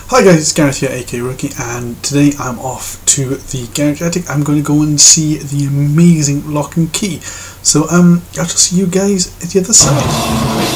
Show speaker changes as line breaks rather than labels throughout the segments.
Hi guys, it's Gareth here, aka Rookie, and today I'm off to the Garage Attic. I'm going to go and see the amazing Lock and Key. So I'll just see you guys at the other side.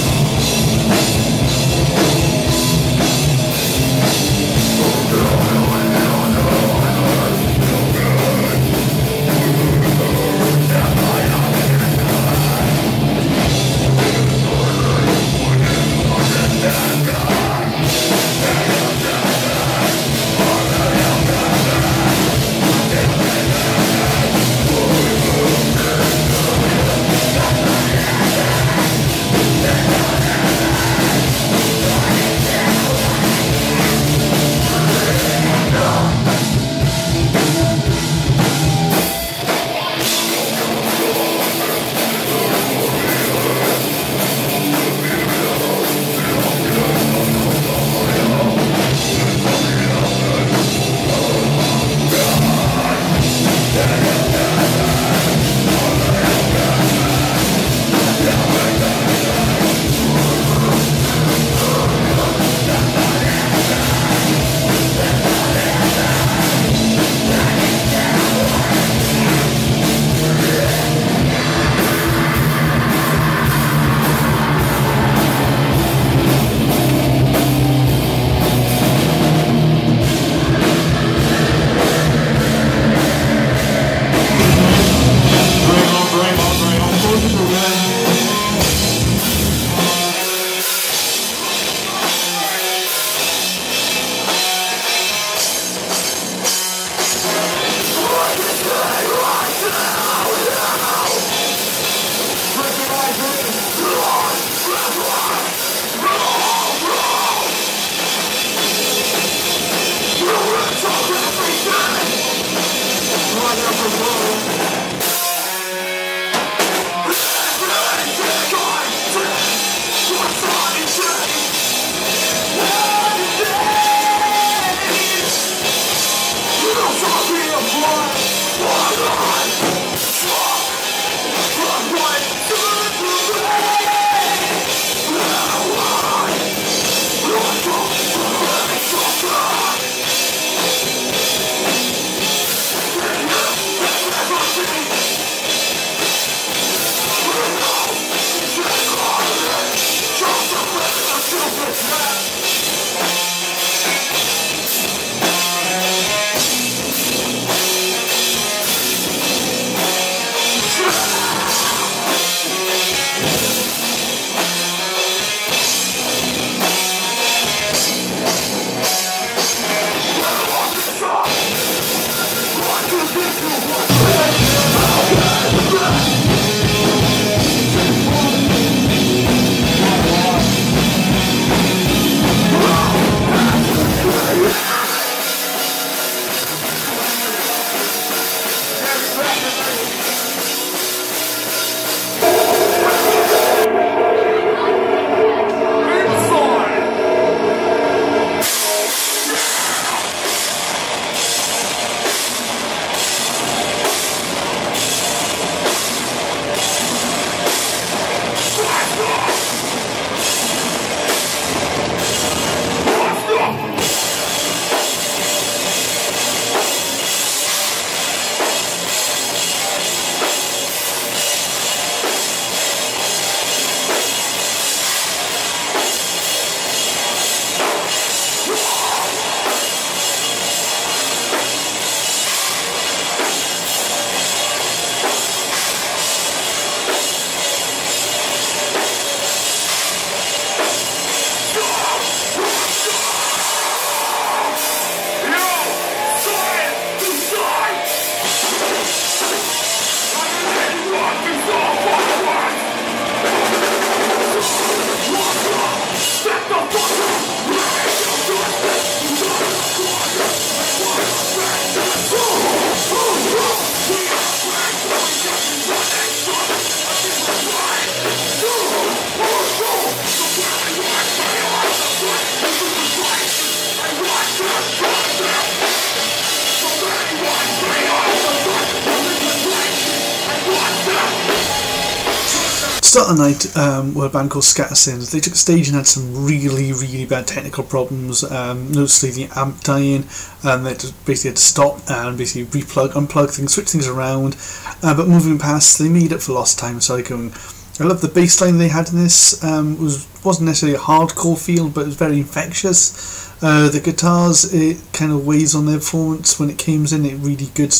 start of the night were a band called Scattersins. They took the stage and had some really bad technical problems, mostly the amp dying, and they basically had to stop and basically unplug things, switch things around, but moving past, they made up for lost time. So I love the bass line they had in this. Wasn't necessarily a hardcore feel, but it was very infectious. The guitars, it kind of weighs on their performance when it comes in. It really good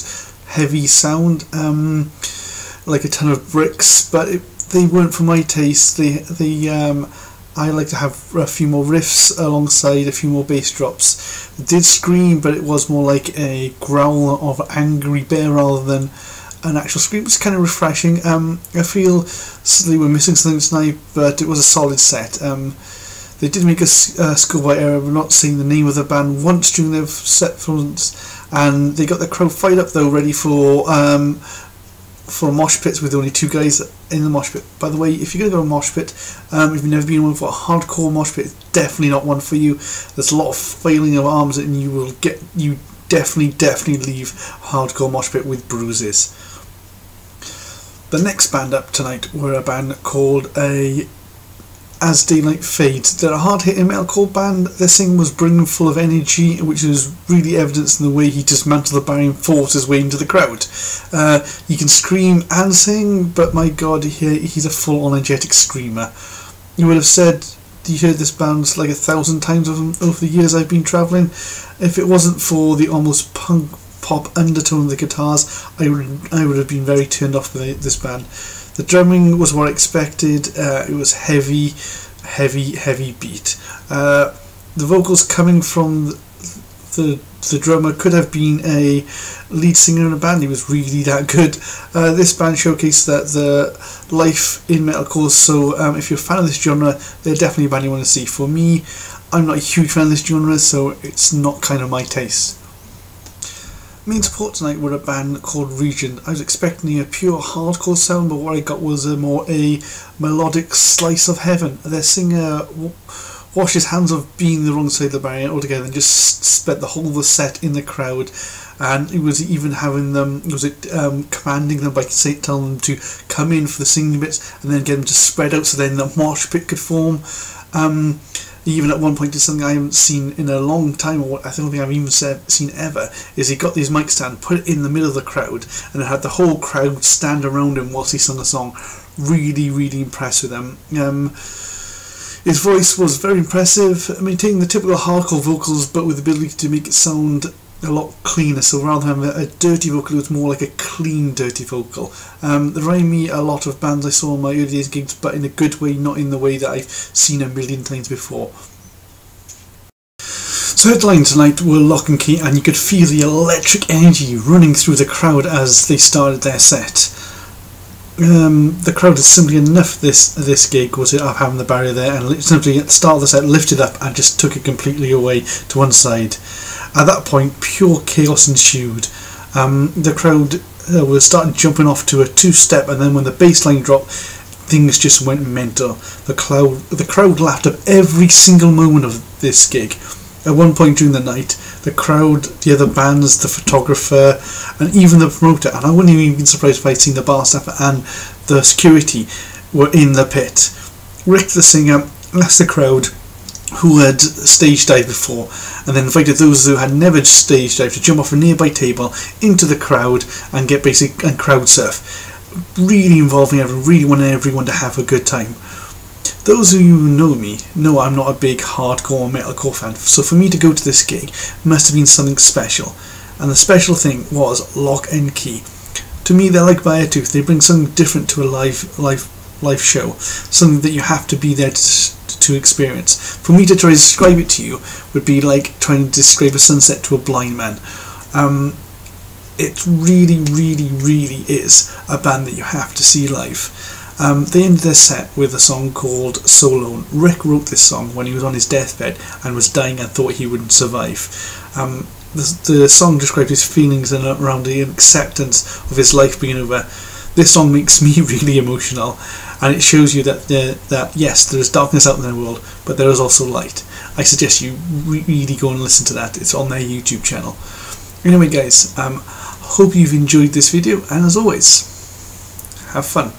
heavy sound, like a ton of bricks, but they weren't for my taste. I like to have a few more riffs alongside a few more bass drops. It did scream, but it was more like a growl of an angry bear rather than an actual scream. It was kind of refreshing. I feel they were missing something tonight, but it was a solid set. They did make a Schoolboy error. We're not saying the name of the band once during their set performance, and they got the crowd fired up though, ready for mosh pits with only 2 guys in the mosh pit. By the way, if you're going to go to a mosh pit, if you've never been one for a hardcore mosh pit, it's definitely not one for you. There's a lot of flailing of arms, and you definitely leave hardcore mosh pit with bruises. The next band up tonight were a band called As Daylight Fades. They're a hard-hitting metalcore band. Their singing was brimful of energy, which is really evidenced in the way he dismantled the barrier and forced his way into the crowd. He can scream and sing, but my god, he's a full-on energetic screamer. You would have said you heard this band like 1,000 times over the years I've been travelling. If it wasn't for the almost punk pop undertone of the guitars, I would have been very turned off by this band. The drumming was what I expected. It was heavy beat. The vocals coming from the drummer could have been a lead singer in a band. He was really that good. This band showcased that the life in metalcore. So if you're a fan of this genre, they're definitely a band you want to see. For me, I'm not a huge fan of this genre, so it's not kind of my taste. Main support tonight were a band called Regent. I was expecting a pure hardcore sound, but what I got was a melodic slice of heaven. Their singer washed his hands of being the wrong side of the barrier altogether and just spent the whole of the set in the crowd. And he was even having them, commanding them by telling them to come in for the singing bits and then get them to spread out so then the mosh pit could form. Even at one point did something I haven't seen in a long time, or I don't think I've even seen ever, is he got his mic stand, put it in the middle of the crowd, and had the whole crowd stand around him whilst he sung a song. Really impressed with him. His voice was very impressive, maintaining the typical hardcore vocals but with the ability to make it sound a lot cleaner. So rather than having a dirty vocal, it was more like a clean dirty vocal. They remind me a lot of bands I saw in my early days gigs, but in a good way, not in the way that I've seen a million times before. So headline tonight were Lock and Key, and you could feel the electric energy running through the crowd as they started their set. The crowd had simply enough this gig was of having the barrier there, and simply at the start of the set lifted up and just took it completely away to one side. At that point, pure chaos ensued. The crowd was starting jumping off to a 2-step, and then when the bass line dropped, things just went mental. The crowd laughed up every single moment of this gig. At one point during the night, the crowd, the other bands, the photographer, and even the promoter, and I wouldn't even be surprised if I'd seen the bar staff and the security, were in the pit. Rick the singer asked the crowd who had stage dived before, and then invited those who had never stage dived to jump off a nearby table into the crowd and get and crowd surf. Really involving everyone, really wanting everyone to have a good time. Those of you who know me know I'm not a big hardcore metalcore fan, so for me to go to this gig must have been something special, and the special thing was Lock and Key. To me, they're like Beartooth. They bring something different to a live show, something that you have to be there to experience. For me to try to describe it to you would be like trying to describe a sunset to a blind man. It really is a band that you have to see live. They ended their set with a song called So Lone. Rick wrote this song when he was on his deathbed and was dying and thought he wouldn't survive. The song described his feelings around the acceptance of his life being over. This song makes me really emotional, and it shows you that yes, there is darkness out in the world, but there is also light. I suggest you really go and listen to that. It's on their YouTube channel. Anyway guys, hope you've enjoyed this video, and as always, have fun.